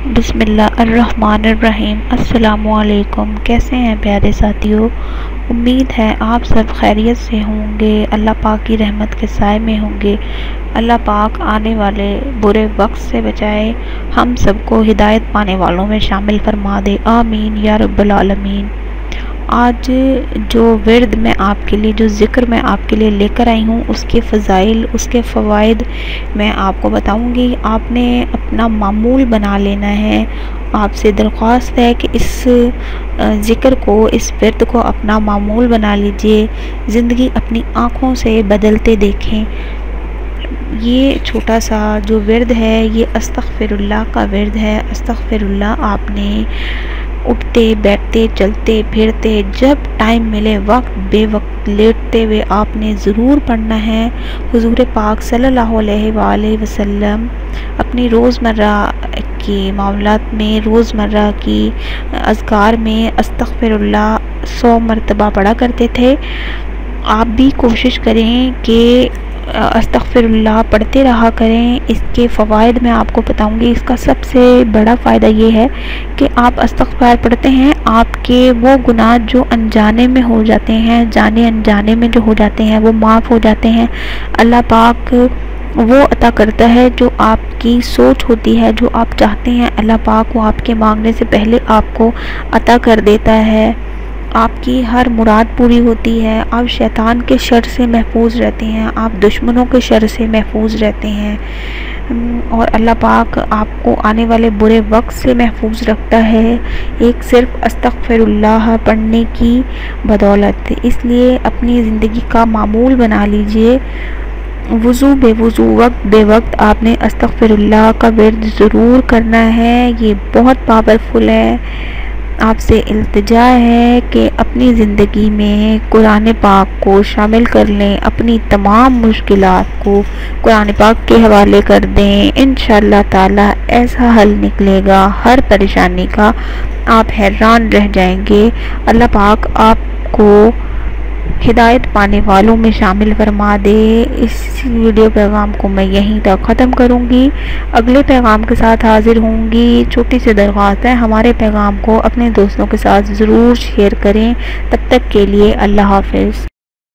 بسم اللہ الرحمن الرحیم۔ السلام علیکم، کیسے ہیں پیارے ساتھیوں؟ امید ہے آپ سب خیریت سے ہوں گے، اللہ پاک کی رحمت کے سائے میں ہوں گے۔ اللہ پاک آنے والے برے وقت سے بچائے، ہم سب کو ہدایت پانے والوں میں شامل فرما دے، آمین یا رب العالمین۔ آج جو ورد میں آپ کے لیے، جو ذکر میں آپ کے لیے لے کر آئی ہوں، اس کے فضائل، اس کے فوائد میں آپ کو بتاؤں گی۔ آپ نے اپنا معمول بنا لینا ہے۔ آپ سے درخواست ہے کہ اس ذکر کو، اس ورد کو اپنا معمول بنا لیجئے، زندگی اپنی آنکھوں سے بدلتے دیکھیں۔ یہ چھوٹا سا جو ورد ہے، یہ استغفر اللہ کا ورد ہے۔ استغفر اللہ آپ نے اٹھتے بیٹھتے چلتے پھرتے، جب ٹائم ملے، وقت بے وقت لیٹتے ہوئے آپ نے ضرور پڑھنا ہے۔ حضور پاک صلی اللہ علیہ وآلہ وسلم اپنی روزمرہ کے معاملات میں، روزمرہ کی اذکار میں استغفر اللہ 100 مرتبہ پڑھا کرتے تھے۔ آپ بھی کوشش کریں کہ استغفر اللہ پڑھتے رہا کریں۔ اس کے فوائد میں آپ کو بتاؤں گی۔ اس کا سب سے بڑا فائدہ یہ ہے کہ آپ استغفار پڑھتے ہیں، آپ کے وہ گناہ جو انجانے میں ہو جاتے ہیں، جانے انجانے میں جو ہو جاتے ہیں، وہ معاف ہو جاتے ہیں۔ اللہ پاک وہ عطا کرتا ہے جو آپ کی سوچ ہوتی ہے، جو آپ چاہتے ہیں، اللہ پاک وہ آپ کے مانگنے سے پہلے آپ کو عطا کر دیتا ہے۔ آپ کی ہر مراد پوری ہوتی ہے، آپ شیطان کے شر سے محفوظ رہتے ہیں، آپ دشمنوں کے شر سے محفوظ رہتے ہیں، اور اللہ پاک آپ کو آنے والے برے وقت سے محفوظ رکھتا ہے، ایک صرف استغفر اللہ پڑھنے کی بدولت۔ اس لیے اپنی زندگی کا معمول بنا لیجئے۔ وضو بے وضو، وقت بے وقت آپ نے استغفر اللہ کا ورد ضرور کرنا ہے۔ یہ بہت پاورفل ہے۔ آپ سے التجا ہے کہ اپنی زندگی میں قرآن پاک کو شامل کر لیں، اپنی تمام مشکلات کو قرآن پاک کے حوالے کر دیں۔ انشاءاللہ تعالی ایسا حل نکلے گا ہر پریشانی کا، آپ حیران رہ جائیں گے۔ اللہ پاک آپ کو ہدایت پانے والوں میں شامل فرما دے۔ اس ویڈیو پیغام کو میں یہیں تک ختم کروں گی، اگلے پیغام کے ساتھ حاضر ہوں گی۔ چھوٹی سی درخواست ہے، ہمارے پیغام کو اپنے دوستوں کے ساتھ ضرور شیئر کریں۔ تب تک کے لیے اللہ حافظ۔